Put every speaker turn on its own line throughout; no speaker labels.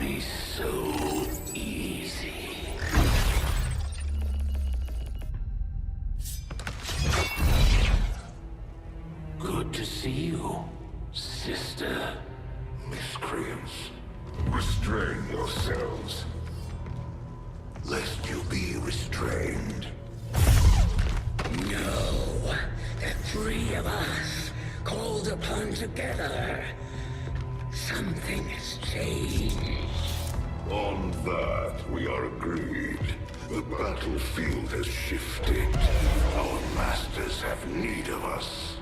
be so easy. Good to see you, sister.
Miscreants, restrain yourselves, lest you be restrained.
No, the three of us, called upon together. Something has changed.
On that, we are agreed. The battlefield has shifted. Our masters have need of us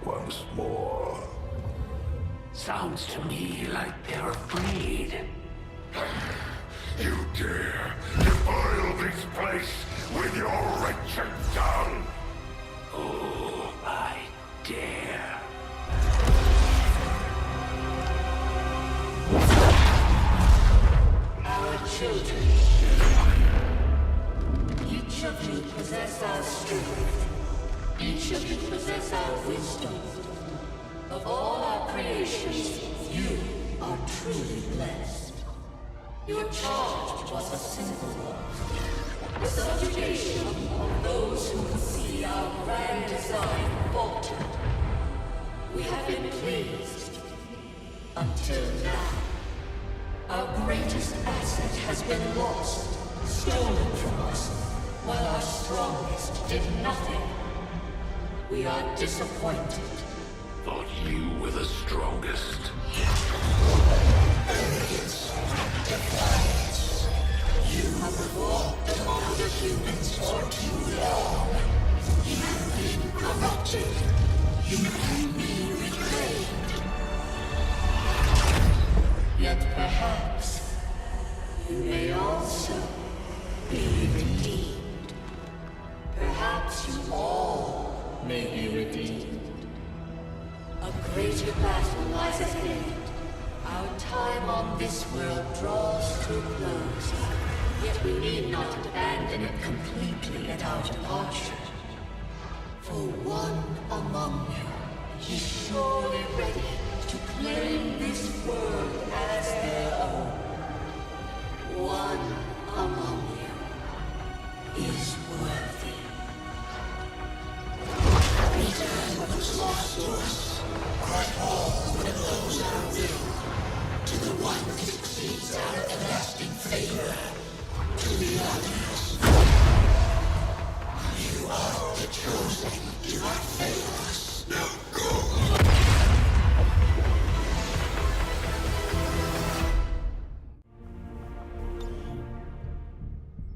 once more.
Sounds to me like they're afraid.
You dare defile this place with your wretched tongue!
Oh, I dare.
Our children. Each of you possess our strength. Each of you possess our wisdom. Of all our creations, you are truly blessed. Your charge was a simple one. The subjugation of those who would see our grand design falter. We have been pleased. Until now. Our greatest asset has been lost, stolen from us, while our strongest did nothing. We are disappointed.
Thought you were the strongest.
Arrogance, defiance. You have walked among the humans for too long. You have been corrupted. You can be reclaimed. Yet perhaps you may also be redeemed. Perhaps you all may be redeemed. A greater battle lies ahead. Our time on this world draws to a close. Yet we need not abandon it completely at our departure. For one among you is surely ready to claim this world as their own. One among you is worthy. Return what was lost to us. Grant all what oppose our will. To the one that succeeds our everlasting favor. To the others. You are the chosen. Do not fail us. Now go.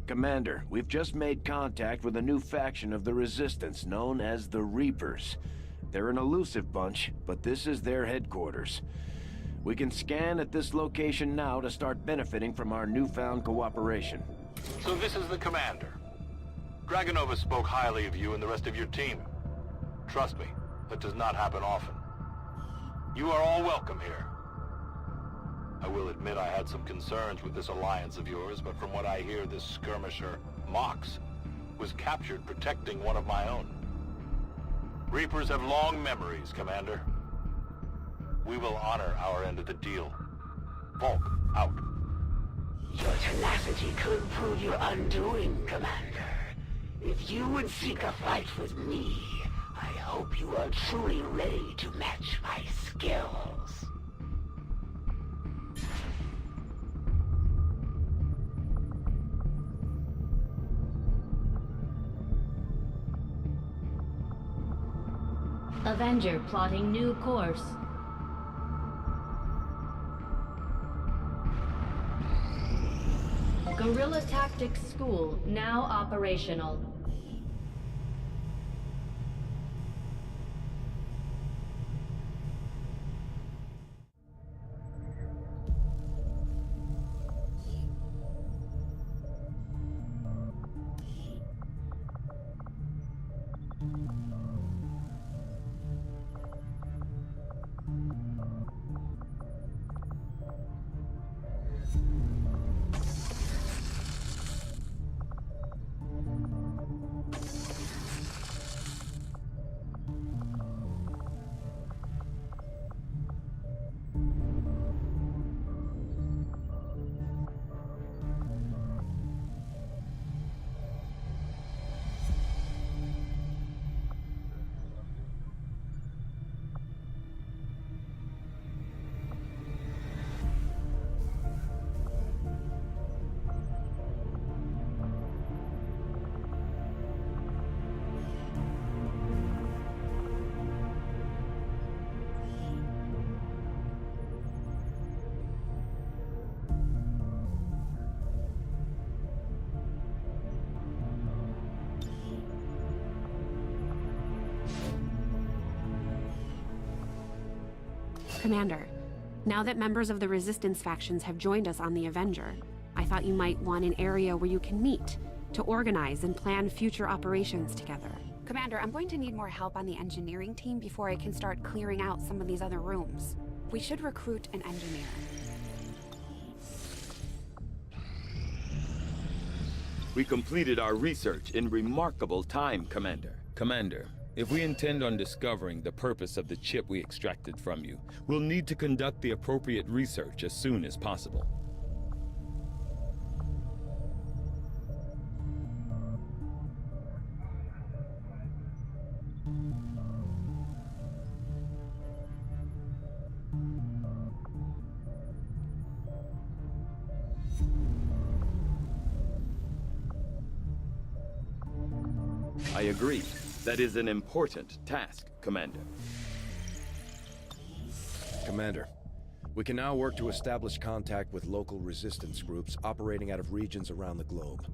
Commander, we've just made contact with a new faction of the Resistance known as the Reapers. They're an elusive bunch, but this is their headquarters. We can scan at this location now to start benefiting from our newfound cooperation.
So this is the commander. Dragonova spoke highly of you and the rest of your team. Trust me, that does not happen often. You are all welcome here. I will admit I had some concerns with this alliance of yours, but from what I hear, this skirmisher, Mox, was captured protecting one of my own. Reapers have long memories, Commander. We will honor our end of the deal. Volk, out.
Your tenacity could prove your undoing, Commander. If you would seek a fight with me, I hope you are truly ready to match my skills.
Avenger plotting new course. Guerrilla Tactics School now operational.
Commander, now that members of the Resistance factions have joined us on the Avenger, I thought you might want an area where you can meet, to organize and plan future operations together. Commander, I'm going to need more help on the engineering team before I can start clearing out some of these other rooms. We should recruit an engineer.
We completed our research in remarkable time, Commander. Commander, if we intend on discovering the purpose of the chip we extracted from you, we'll need to conduct the appropriate research as soon as possible. I agree. That is an important task, Commander.
Commander, we can now work to establish contact with local resistance groups operating out of regions around the globe.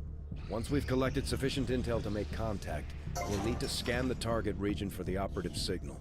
Once we've collected sufficient intel to make contact, we'll need to scan the target region for the operative signal.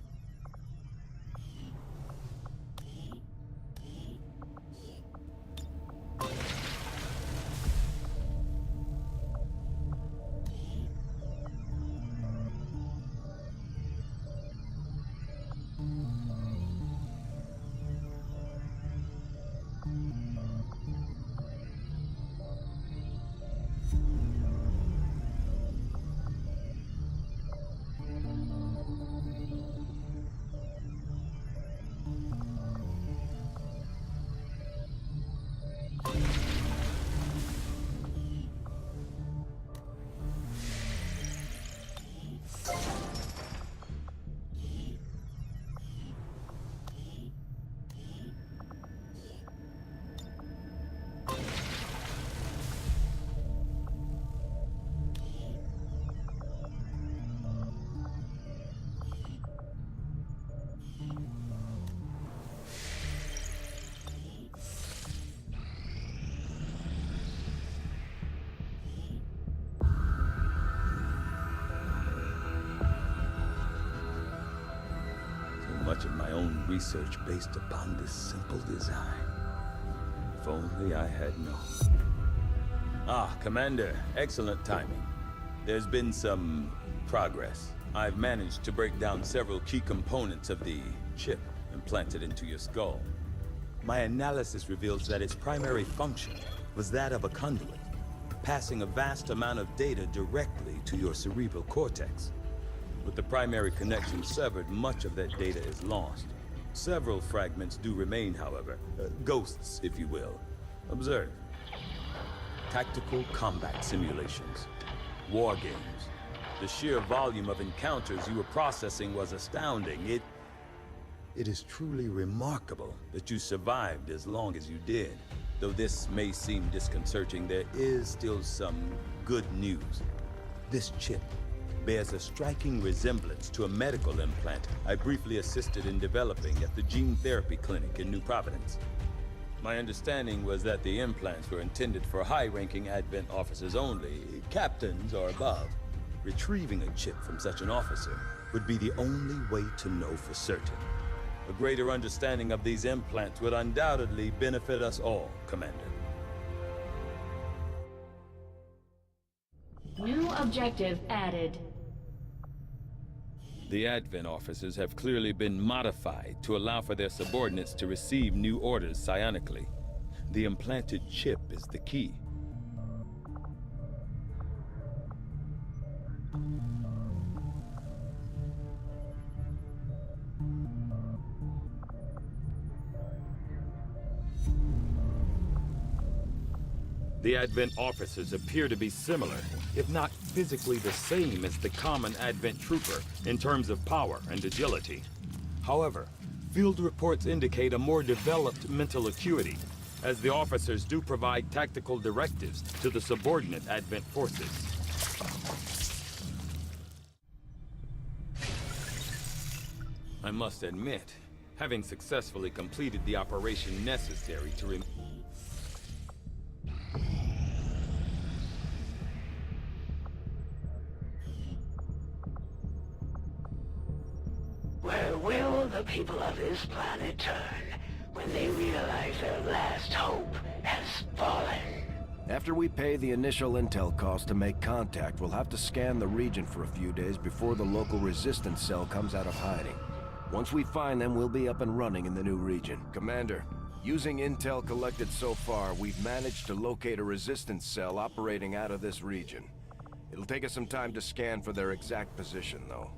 Much of my own research based upon this simple design. If only I had known. Ah, Commander, excellent timing. There's been some progress. I've managed to break down several key components of the chip implanted into your skull. My analysis reveals that its primary function was that of a conduit, passing a vast amount of data directly to your cerebral cortex. With the primary connection severed, much of that data is lost. Several fragments do remain, however. Ghosts, if you will. Observe. Tactical combat simulations. War games. The sheer volume of encounters you were processing was astounding. It is truly remarkable that you survived as long as you did. Though this may seem disconcerting, there is still some good news. This chip bears a striking resemblance to a medical implant I briefly assisted in developing at the gene therapy clinic in New Providence. My understanding was that the implants were intended for high-ranking Advent officers only, captains or above. Retrieving a chip from such an officer would be the only way to know for certain. A greater understanding of these implants would undoubtedly benefit us all, Commander.
New objective added.
The Advent officers have clearly been modified to allow for their subordinates to receive new orders psionically. The implanted chip is the key. The Advent officers appear to be similar, if not physically the same as the common Advent trooper in terms of power and agility. However, field reports indicate a more developed mental acuity, as the officers do provide tactical directives to the subordinate Advent forces. I must admit, having successfully completed the operation necessary to
Where will the people of this planet turn when they realize their last hope has fallen.
After we pay the initial intel cost to make contact, we'll have to scan the region for a few days before the local resistance cell comes out of hiding. Once we find them, we'll be up and running in the new region. Commander, using intel collected so far, we've managed to locate a resistance cell operating out of this region. It'll take us some time to scan for their exact position, though.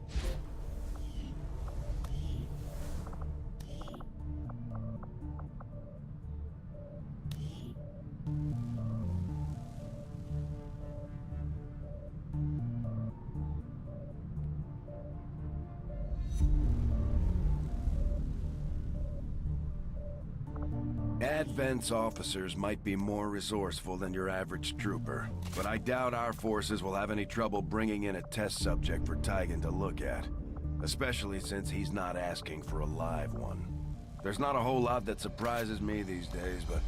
Advent's officers might be more resourceful than your average trooper, but I doubt our forces will have any trouble bringing in a test subject for Tygan to look at, especially since he's not asking for a live one. There's not a whole lot that surprises me these days, but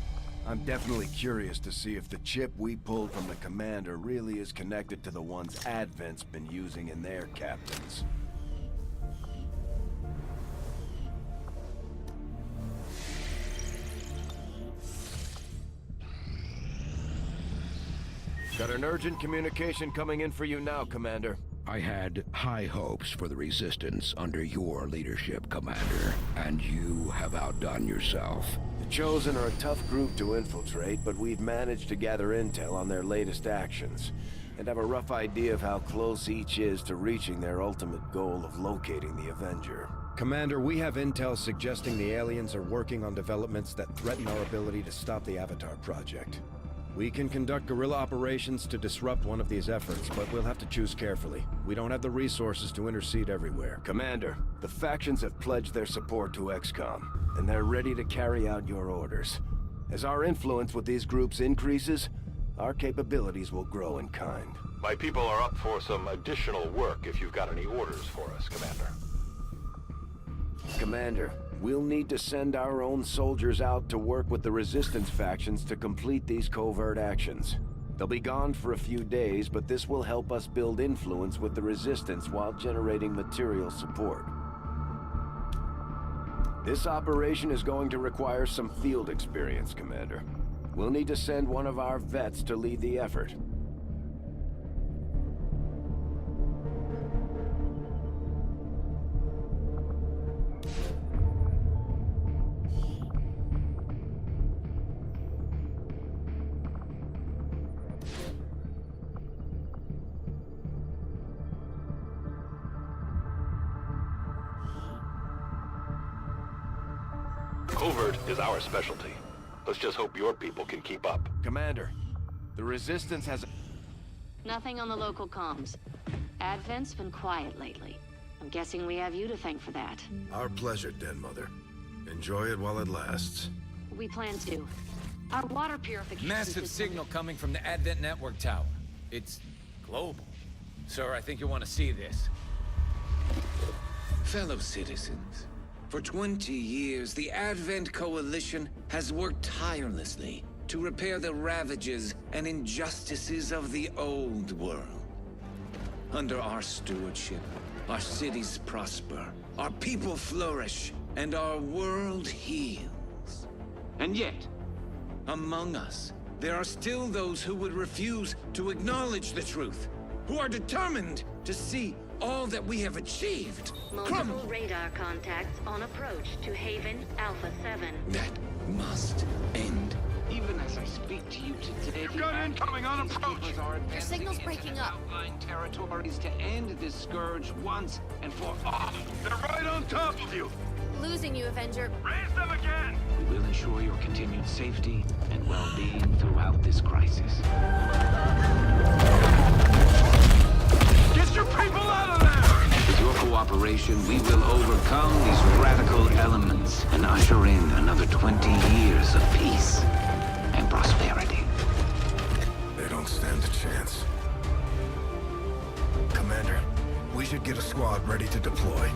I'm definitely curious to see if the chip we pulled from the commander really is connected to the ones Advent's been using in their captains. Got an urgent communication coming in for you now, Commander.
I had high hopes for the Resistance under your leadership, Commander, and you have outdone yourself.
The Chosen are a tough group to infiltrate, but we've managed to gather intel on their latest actions, and have a rough idea of how close each is to reaching their ultimate goal of locating the Avenger. Commander, we have intel suggesting the aliens are working on developments that threaten our ability to stop the Avatar project. We can conduct guerrilla operations to disrupt one of these efforts, but we'll have to choose carefully. We don't have the resources to intercede everywhere. Commander, the factions have pledged their support to XCOM, and they're ready to carry out your orders. As our influence with these groups increases, our capabilities will grow in kind.
My people are up for some additional work if you've got any orders for us, Commander.
Commander, we'll need to send our own soldiers out to work with the Resistance factions to complete these covert actions. They'll be gone for a few days, but this will help us build influence with the Resistance while generating material support. This operation is going to require some field experience, Commander. We'll need to send one of our vets to lead the effort.
Covert is our specialty. Let's just hope your people can keep up.
Commander, the Resistance has...
Nothing on the local comms. Advent's been quiet lately. I'm guessing we have you to thank for that.
Our pleasure, Den Mother. Enjoy it while it lasts.
We plan to. Our water purification
Massive
system...
signal coming from the Advent network tower. It's global. Sir, I think you'll want to see this.
Fellow citizens, for 20 years, the Advent Coalition has worked tirelessly to repair the ravages and injustices of the old world. Under our stewardship, our cities prosper, our people flourish, and our world heals. And yet, among us, there are still those who would refuse to acknowledge the truth, who are determined to see all that we have achieved.
Multiple radar contacts on approach to Haven Alpha 7.
That must end.
Even as I speak to you today,
You've got incoming on approach!
Your signal's breaking up.
Outlying territories to end this scourge once and for all.
They're right on top of you!
Losing you, Avenger.
Raise them again!
We will ensure your continued safety and well-being throughout this crisis.
Get your people out of there!
With your cooperation, we will overcome these radical elements and usher in another 20 years of peace and prosperity.
They don't stand a chance. Commander, we should get a squad ready to deploy.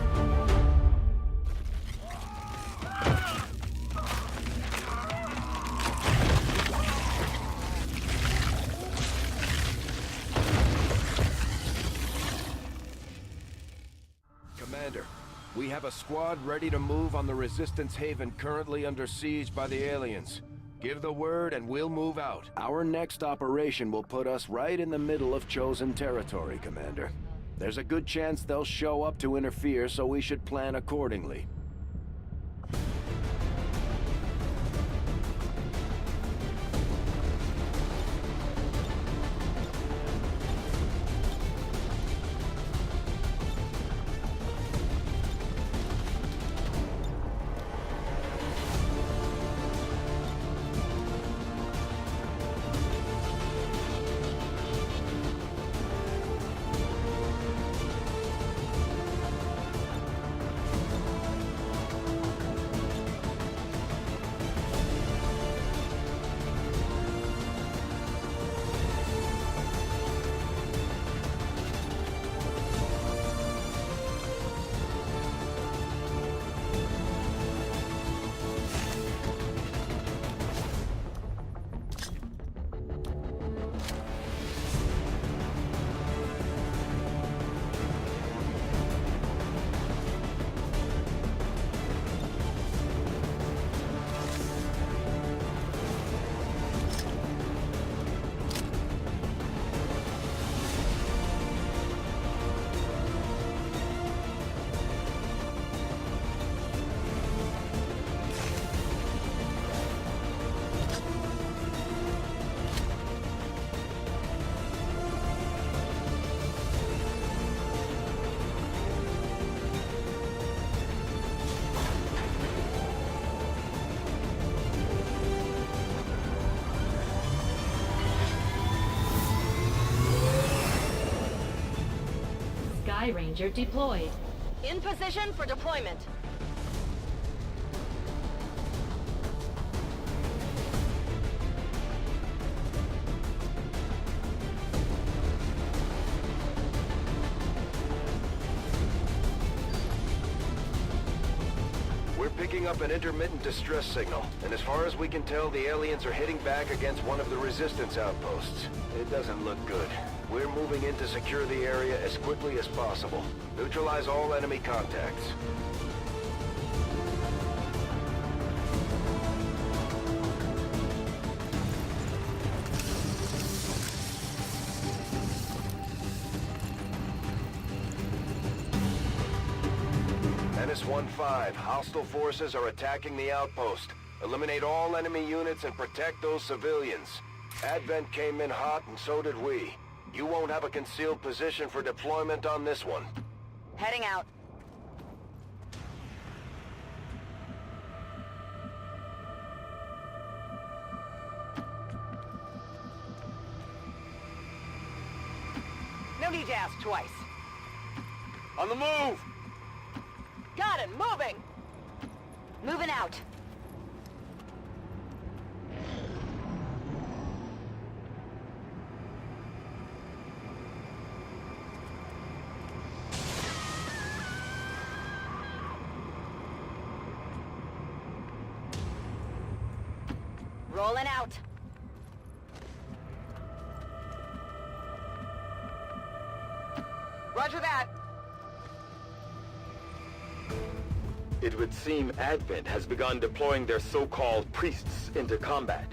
We have a squad ready to move on the Resistance Haven currently under siege by the aliens. Give the word and we'll move out. Our next operation will put us right in the middle of chosen territory, Commander. There's a good chance they'll show up to interfere, so we should plan accordingly.
Sky Ranger deployed.
In position for deployment.
We're picking up an intermittent distress signal, and as far as we can tell, the aliens are hitting back against one of the Resistance outposts. It doesn't look good. We're moving in to secure the area as quickly as possible. Neutralize all enemy contacts. Menace 1-5, hostile forces are attacking the outpost. Eliminate all enemy units and protect those civilians. Advent came in hot and so did we. You won't have a concealed position for deployment on this one.
Heading out. No need to ask twice.
On the move!
Got it, moving! Moving out. Rolling out. Roger that.
It would seem Advent has begun deploying their so-called priests into combat.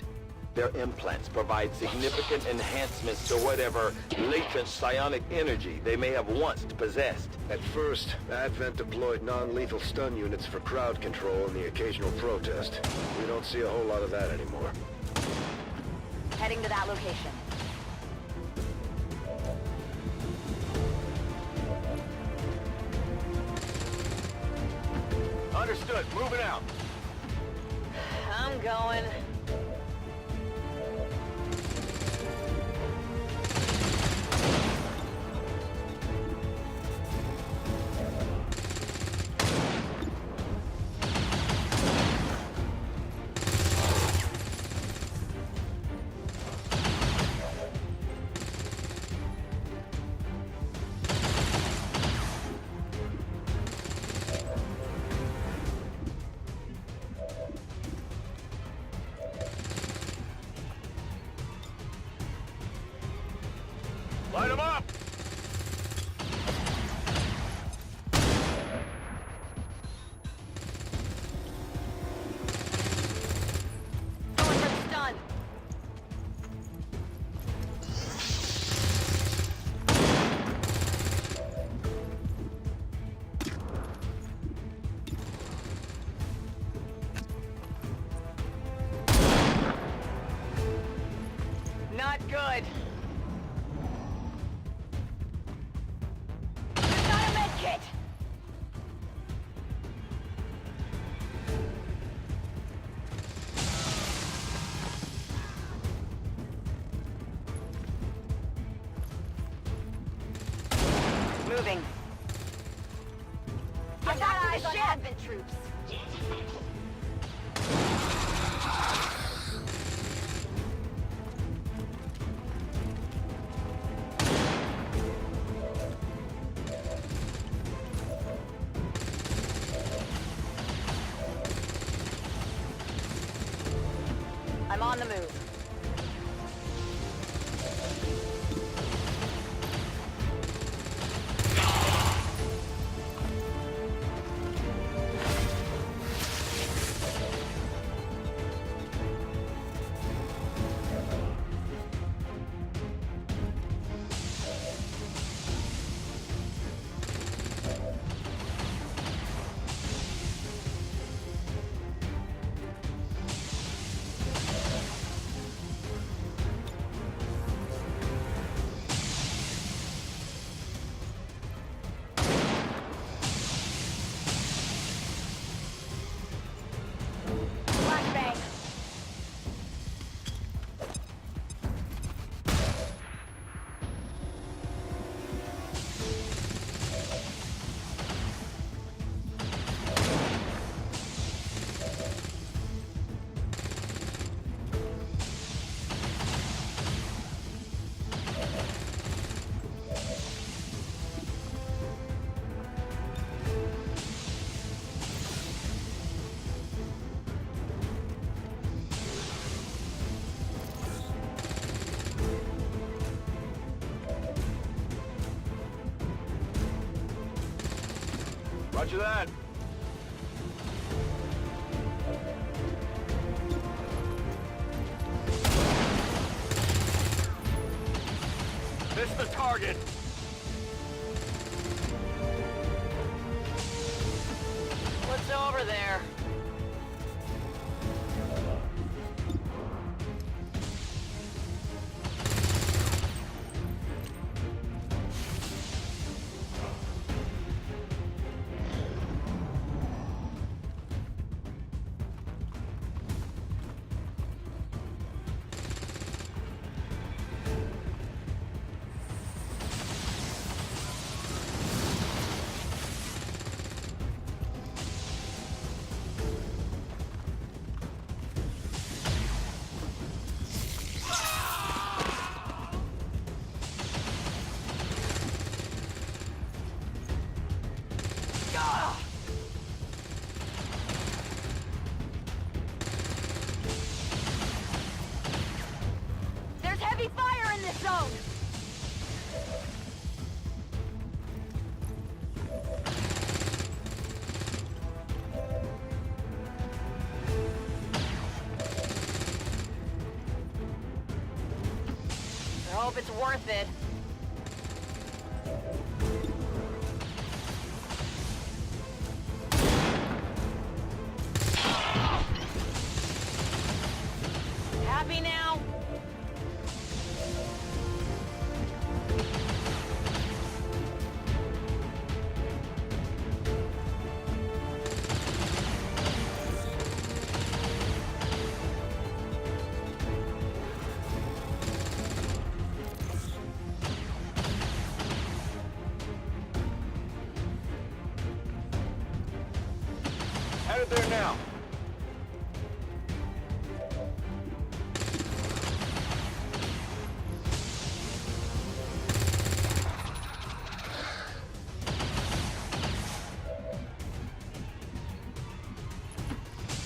Their implants provide significant enhancements to whatever latent psionic energy they may have once possessed.
At first, Advent deployed non-lethal stun units for crowd control and the occasional protest. We don't see a whole lot of that anymore.
Heading to that location.
Understood. Moving out.
I'm going.
Light them up!
good. I've got a med kit. Moving. I got eyes on Advent troops. I'm on the move. Flashbang.
Roger that. Missed the target.
What's over there? There's heavy fire in this zone! I hope it's worth it. Happy now?
Headed there now.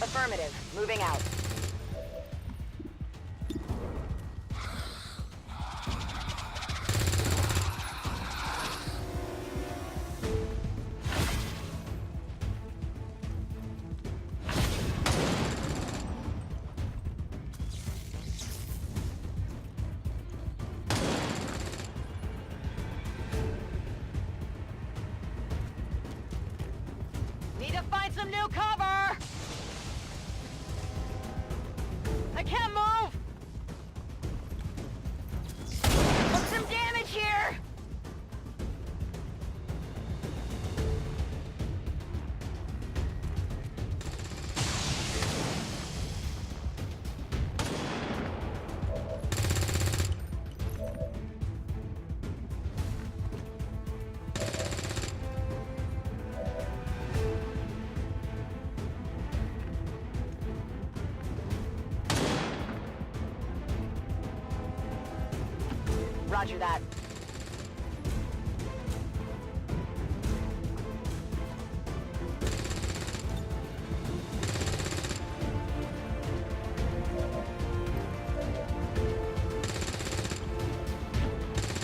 Affirmative. Moving out. Need to find some new cover! Roger that.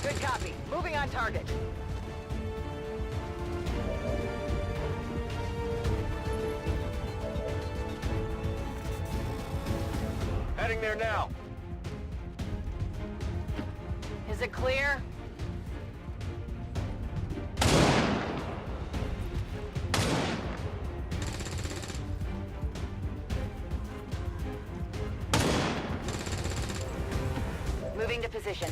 Good copy. Moving on target.
Heading there now.
Is it clear? Moving to position.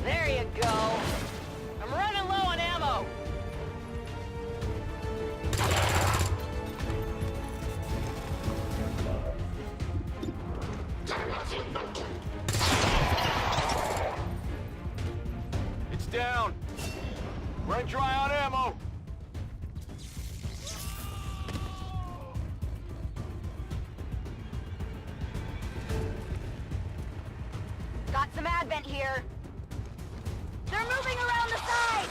There you go. I'm running low on ammo.
It's down. Run dry on ammo.
Got some advent here. They're moving around the side!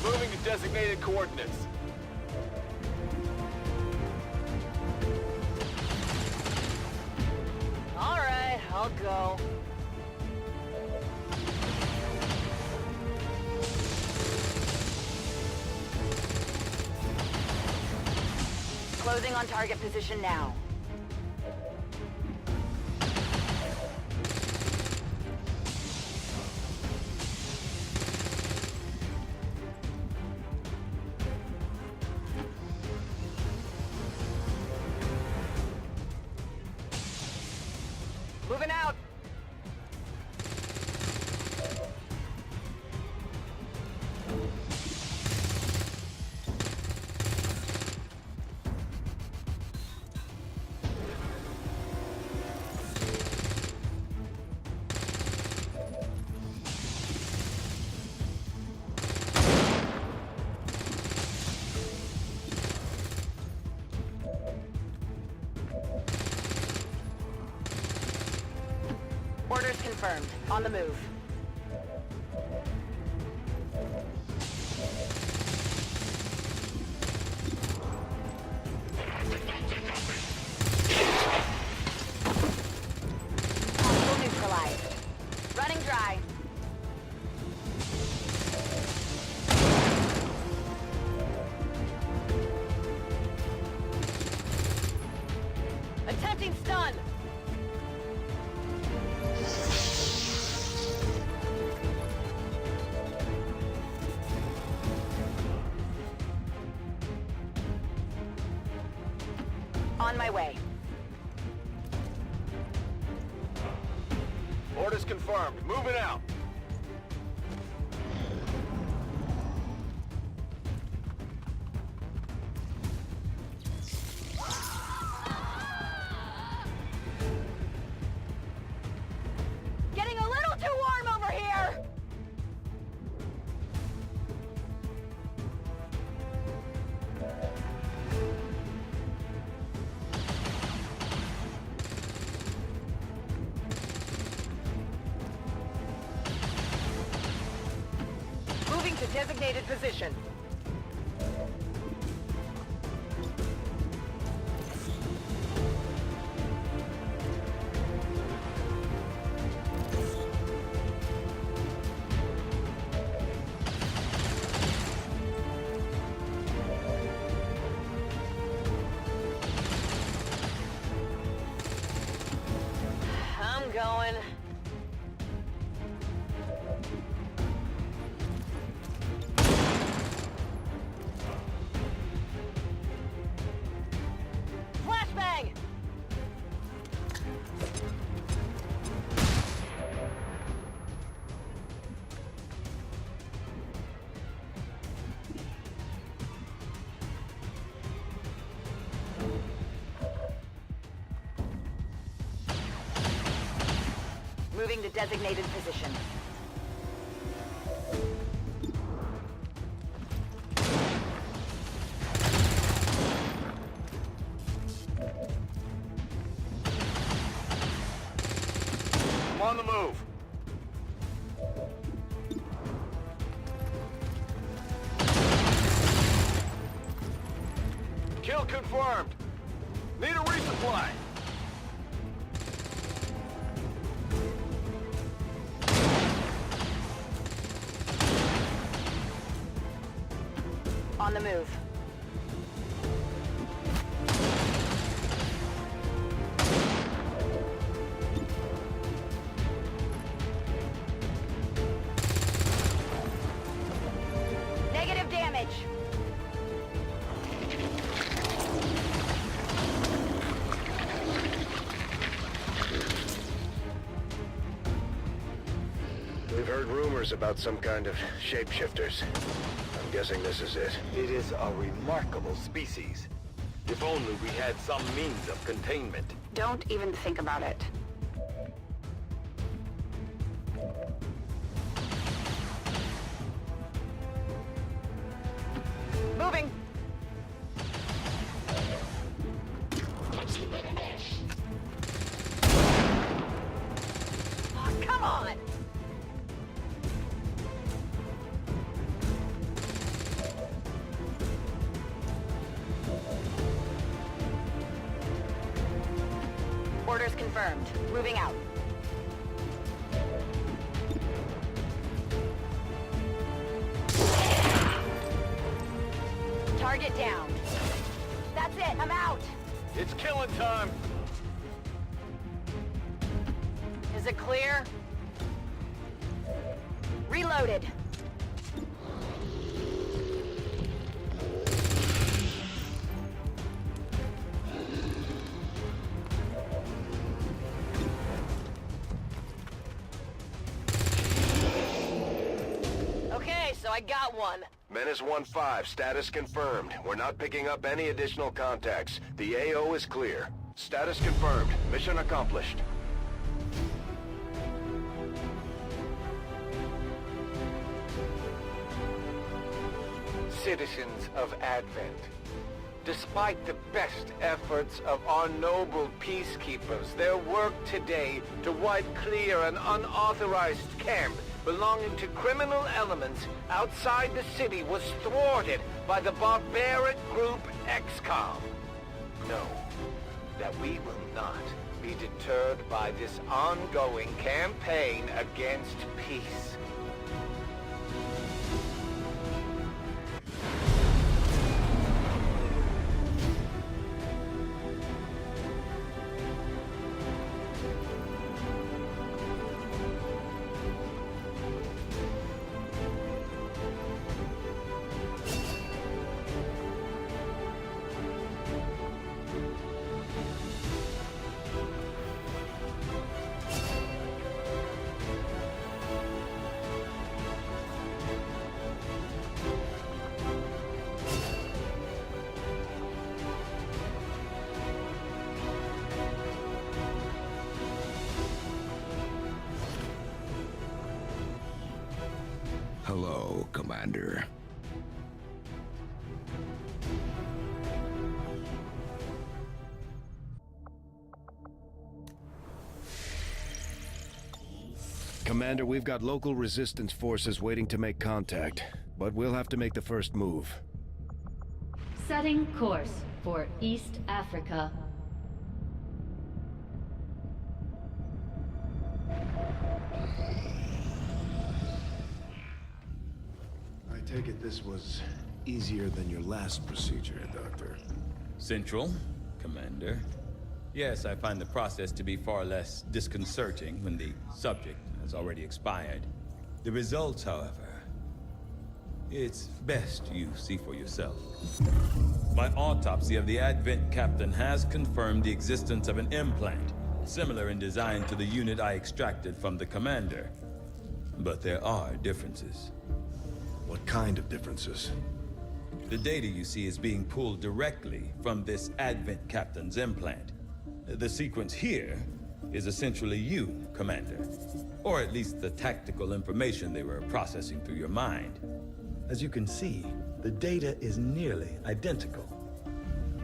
Moving to designated coordinates.
All right, I'll go. Closing on target position now. Moving out. Orders confirmed. On the move. Hostile neutralized. Running dry. Attempting stun. On my way.
Orders confirmed. Moving out.
Getting a little too warm over here! to designated position. I'm going. Flashbang! Moving to designated position.
I'm on the move. Kill confirmed. Need a resupply.
On the move. Negative damage.
We've heard rumors about some kind of shapeshifters. I'm guessing this is it.
It is a remarkable species. If only we had some means of containment.
Don't even think about it. Moving. Oh, come on! Orders confirmed. Moving out. Target down. That's it. I'm out.
It's killing time.
Is it clear? Reloaded. Okay, so I got one.
Menace 1-5, status confirmed. We're not picking up any additional contacts. The AO is clear. Status confirmed. Mission accomplished.
Citizens of Advent, despite the best efforts of our noble peacekeepers, their work today to wipe clear an unauthorized camp belonging to criminal elements outside the city was thwarted by the barbaric group XCOM. Know that we will not be deterred by this ongoing campaign against peace.
Hello, Commander.
Commander, we've got local resistance forces waiting to make contact. but we'll have to make the first move.
Setting course for East Africa.
I take it this was easier than your last procedure, Doctor.
Central, Commander. Yes, I find the process to be far less disconcerting when the subject has already expired. The results, however, it's best you see for yourself. My autopsy of the Advent captain has confirmed the existence of an implant, similar in design to the unit I extracted from the Commander. But there are differences.
What kind of differences?
The data you see is being pulled directly from this Advent captain's implant. The sequence here is essentially you, Commander. Or at least the tactical information they were processing through your mind. As you can see, the data is nearly identical.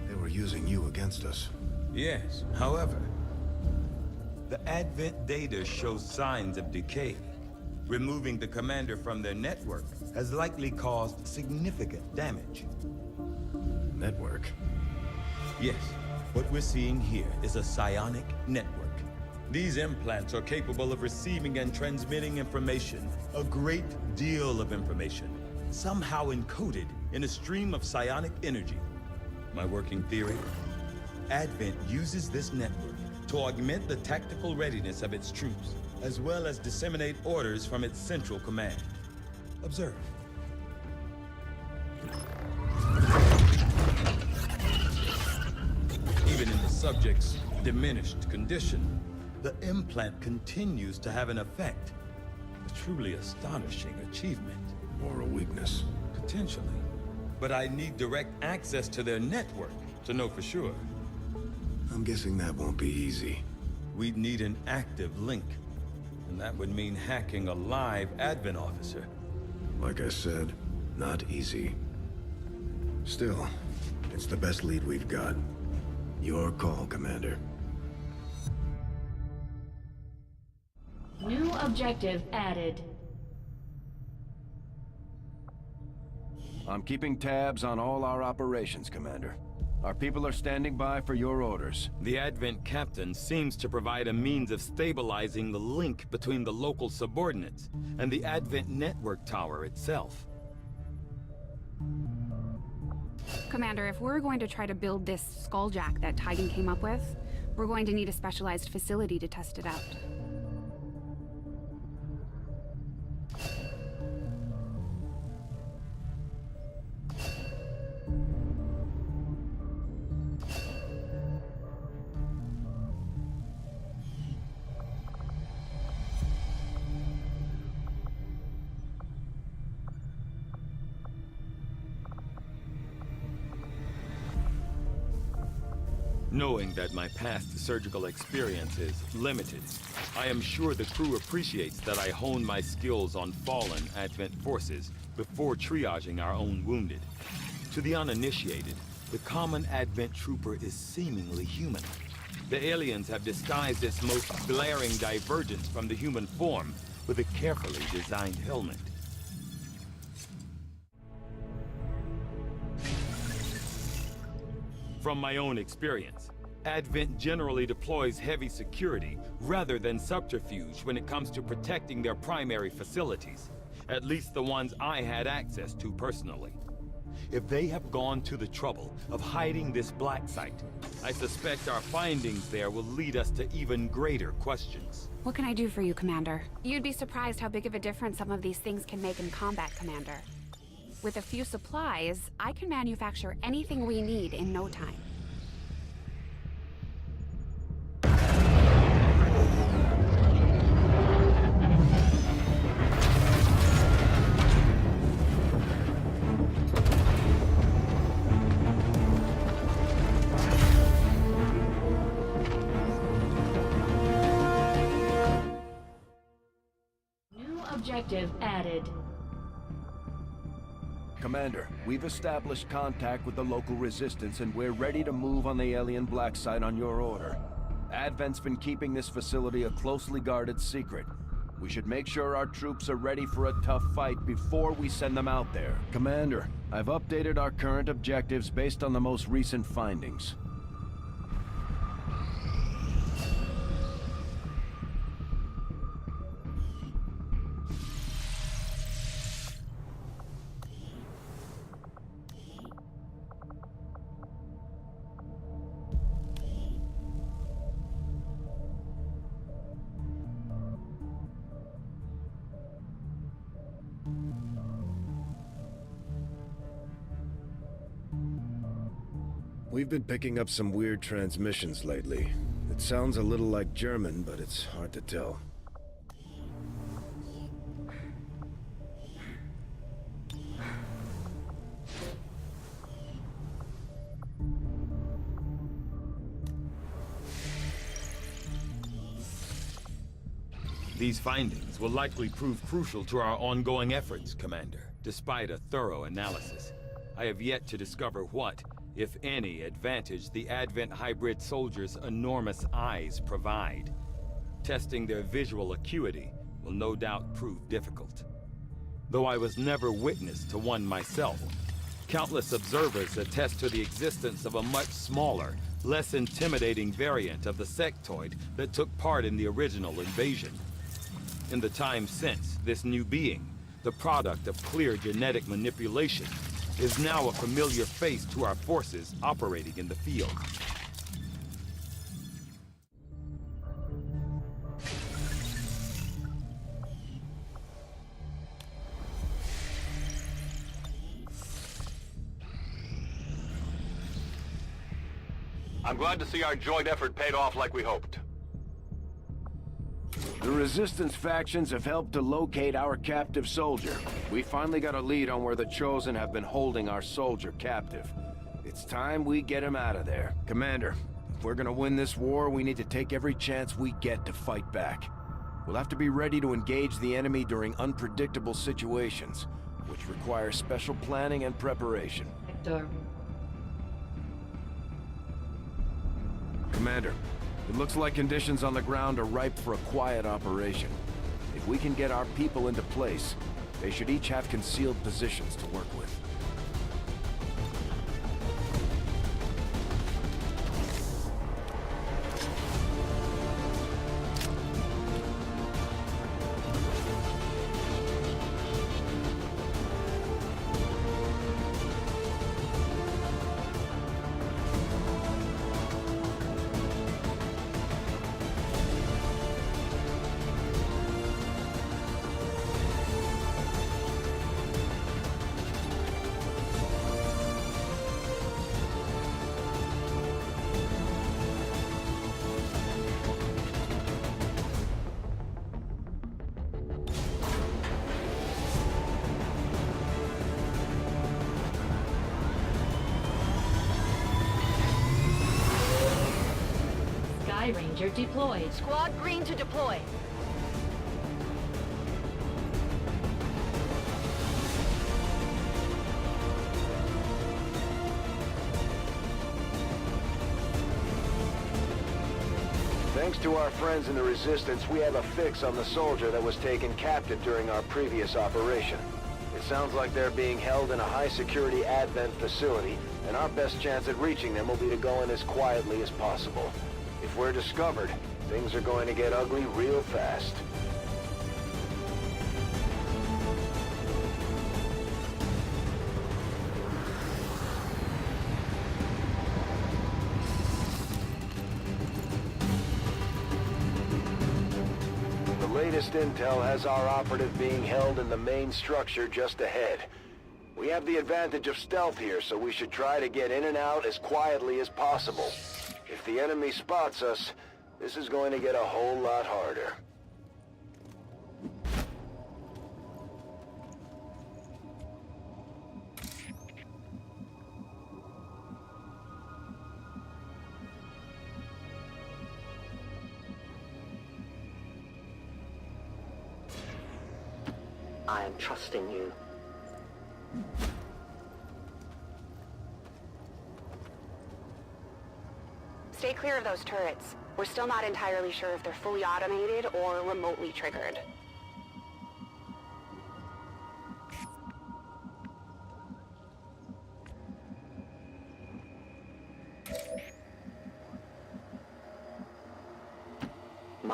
They were using you against us.
Yes, however, the Advent data shows signs of decay. Removing the Commander from their network has likely caused significant damage.
Network?
Yes, what we're seeing here is a psionic network. These implants are capable of receiving and transmitting information, a great deal of information, somehow encoded in a stream of psionic energy. My working theory? Advent uses this network to augment the tactical readiness of its troops, as well as disseminate orders from its central command. Observe. Even in the subject's diminished condition, the implant continues to have an effect. A truly astonishing achievement.
Or a weakness.
Potentially. But I need direct access to their network to know for sure.
I'm guessing that won't be easy.
We'd need an active link. And that would mean hacking a live Advent officer.
Like I said, not easy. Still, it's the best lead we've got. Your call, Commander.
New objective added.
I'm keeping tabs on all our operations, Commander. Our people are standing by for your orders.
The Advent captain seems to provide a means of stabilizing the link between the local subordinates and the Advent network tower itself.
Commander, if we're going to try to build this skulljack that Tigan came up with, we're going to need a specialized facility to test it out.
Knowing that my past surgical experience is limited, I am sure the crew appreciates that I hone my skills on fallen Advent forces before triaging our own wounded. To the uninitiated, the common Advent trooper is seemingly human. The aliens have disguised its most glaring divergence from the human form with a carefully designed helmet. From my own experience, Advent generally deploys heavy security rather than subterfuge when it comes to protecting their primary facilities, at least the ones I had access to personally. If they have gone to the trouble of hiding this black site, I suspect our findings there will lead us to even greater questions.
What can I do for you, Commander? You'd be surprised how big of a difference some of these things can make in combat, Commander. With a few supplies, I can manufacture anything we need in no time.
New objective added.
Commander, we've established contact with the local resistance and we're ready to move on the alien black site on your order. Advent's been keeping this facility a closely guarded secret. We should make sure our troops are ready for a tough fight before we send them out there. Commander, I've updated our current objectives based on the most recent findings.
We've been picking up some weird transmissions lately. It sounds a little like German, but it's hard to tell.
These findings will likely prove crucial to our ongoing efforts, Commander. Despite a thorough analysis, I have yet to discover what, if any, advantage the Advent hybrid soldiers' enormous eyes provide. Testing their visual acuity will no doubt prove difficult. Though I was never witness to one myself, countless observers attest to the existence of a much smaller, less intimidating variant of the sectoid that took part in the original invasion. In the time since, this new being, the product of clear genetic manipulation, is now a familiar face to our forces operating in the field.
I'm glad to see our joint effort paid off like we hoped.
The Resistance factions have helped to locate our captive soldier. We finally got a lead on where the Chosen have been holding our soldier captive. It's time we get him out of there. Commander, if we're gonna win this war, we need to take every chance we get to fight back. We'll have to be ready to engage the enemy during unpredictable situations, which require special planning and preparation.
Victor.
Commander, it looks like conditions on the ground are ripe for a quiet operation. If we can get our people into place, they should each have concealed positions to work with.
Sky Ranger deployed.
Squad green to deploy.
Thanks to our friends in the Resistance, we have a fix on the soldier that was taken captive during our previous operation. It sounds like they're being held in a high-security Advent facility, and our best chance at reaching them will be to go in as quietly as possible. If we're discovered, things are going to get ugly real fast. The latest intel has our operative being held in the main structure just ahead. We have the advantage of stealth here, so we should try to get in and out as quietly as possible. If the enemy spots us, this is going to get a whole lot harder.
I am trusting you.
Stay clear of those turrets. We're still not entirely sure if they're fully automated or remotely triggered.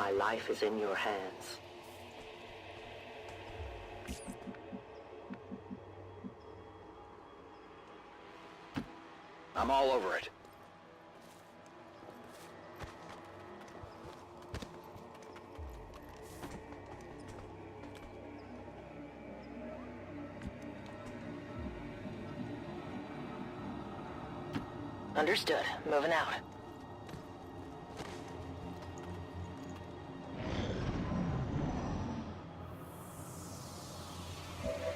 My life is in your hands.
I'm all over it.
Understood. Moving out.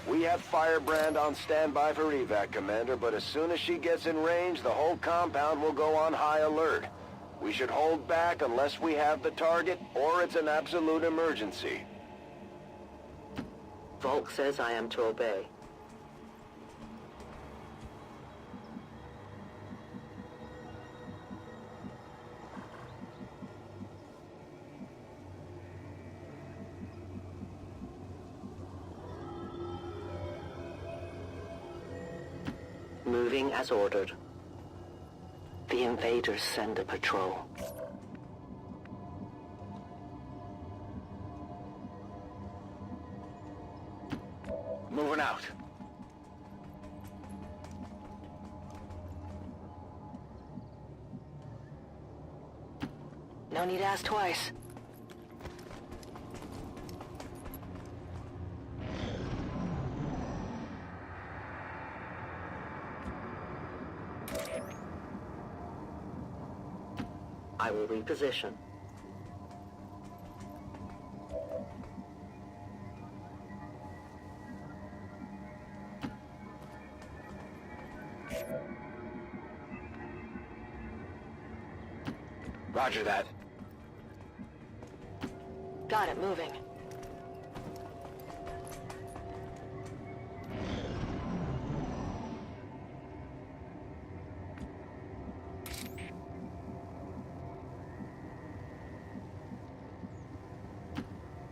We have Firebrand on standby for evac, Commander, but as soon as she gets in range, the whole compound will go on high alert. We should hold back unless we have the target, or it's an absolute emergency.
Volk says I am to obey. Moving as ordered. The invaders send a patrol.
Moving out.
No need to ask twice. I will reposition.
Roger that.
Got it, moving.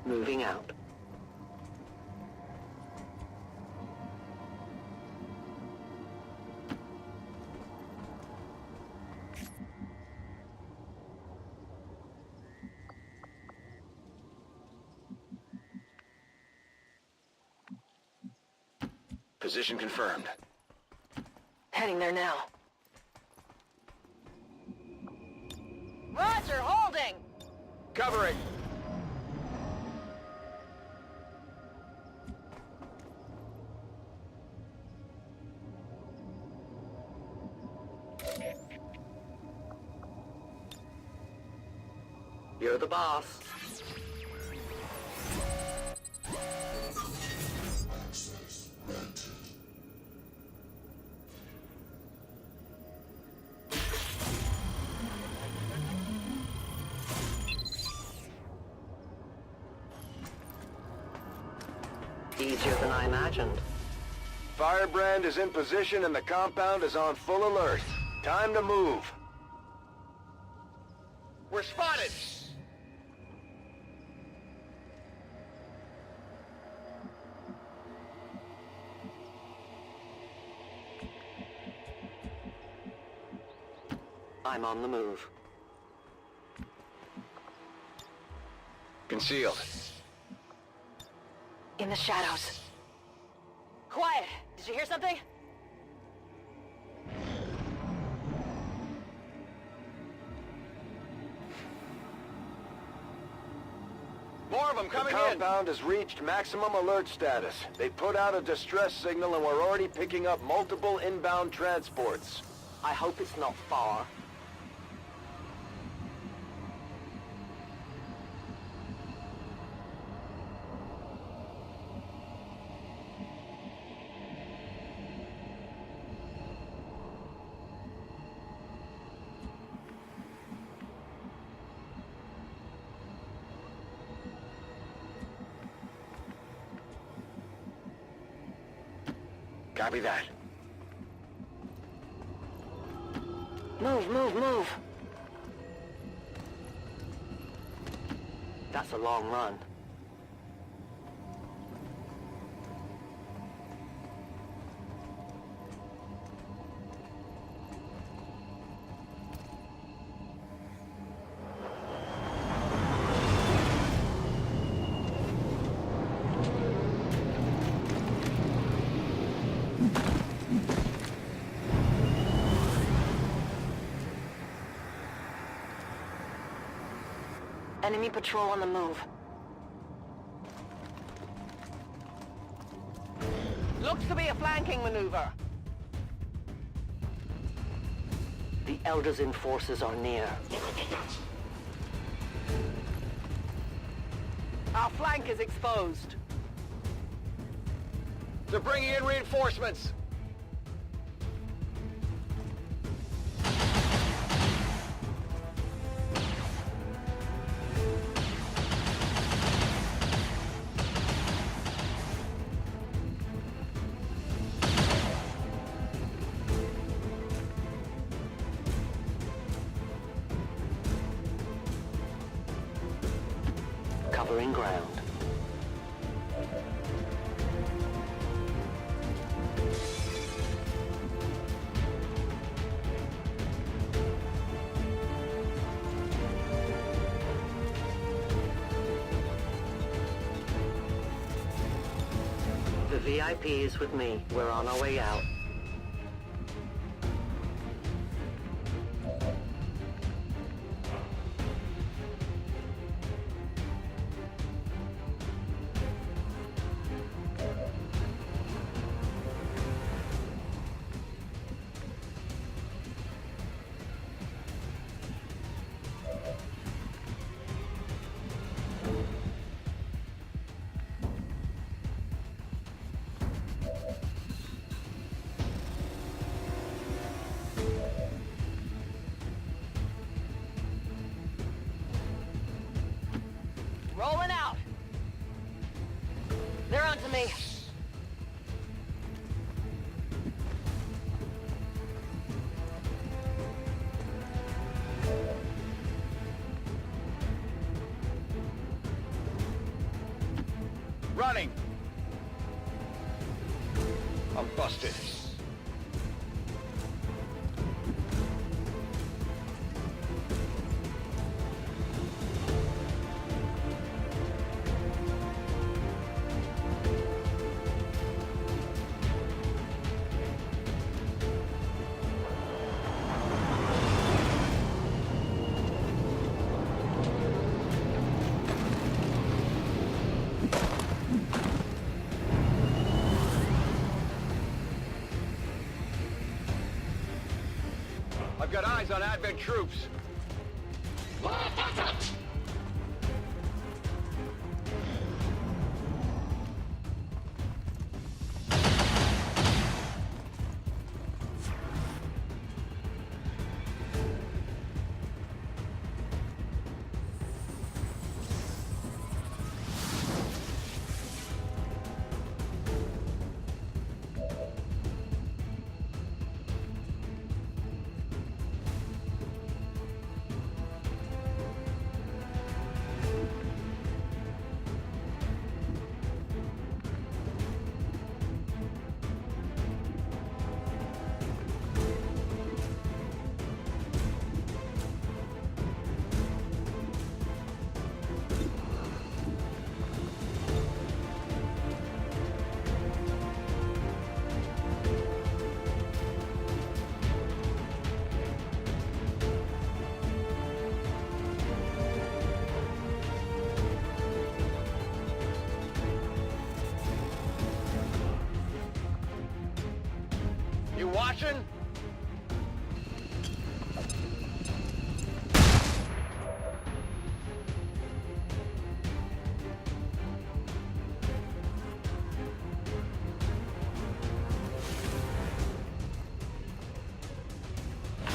Moving out.
Position confirmed.
Heading there now.
Roger, holding!
Cover it!
You're the boss. Easier than I imagined.
Firebrand is in position and the compound is on full alert. Time to move.
We're spotted!
I'm on the move.
Concealed.
In the shadows.
Quiet! Did you hear something?
More of them coming
in! The compound has reached maximum alert status. They put out a distress signal and we're already picking up multiple inbound transports.
I hope it's not far.
Copy that.
Move, move, move! That's a long run. Enemy patrol on the move.
Looks to be a flanking maneuver.
The Elders in forces are near.
Our flank is exposed.
They're bringing in reinforcements.
Covering ground. The VIP is with me. We're on our way out.
Rolling out. They're onto me.
Running. I'm busted. I've got eyes on Advent troops. You watching?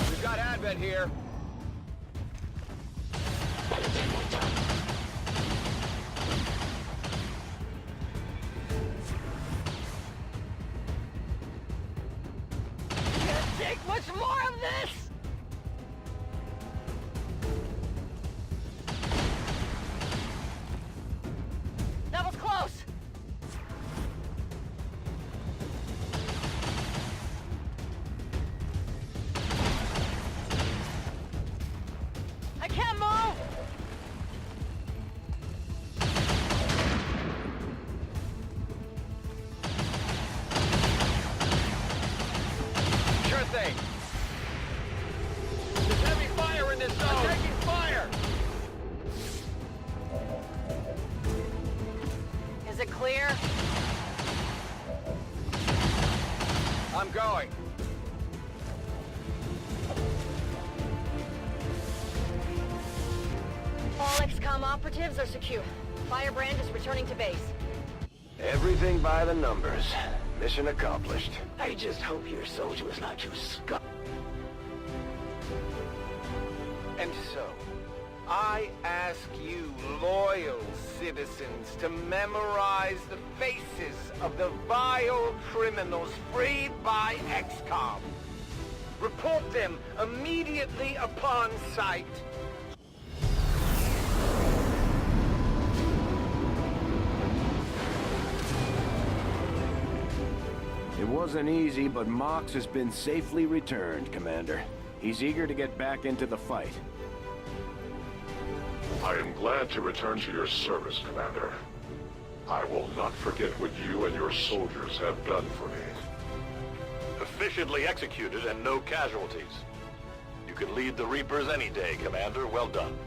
We've got Advent here.
Take much more of this! That was close! I can't move!
Sure thing. I'm going.
All XCOM operatives are secure. Firebrand is returning to base.
Everything by the numbers. Mission accomplished.
I just hope your soldier is not too scum.
And so, I ask you, loyal citizens, to memorize the faces of the vile criminals freed by XCOM. Report them immediately upon sight.
It wasn't easy, but Mox has been safely returned, Commander. He's eager to get back into the fight.
I am glad to return to your service, Commander. I will not forget what you and your soldiers have done for me.
Efficiently executed and no casualties. You can lead the Reapers any day, Commander. Well done.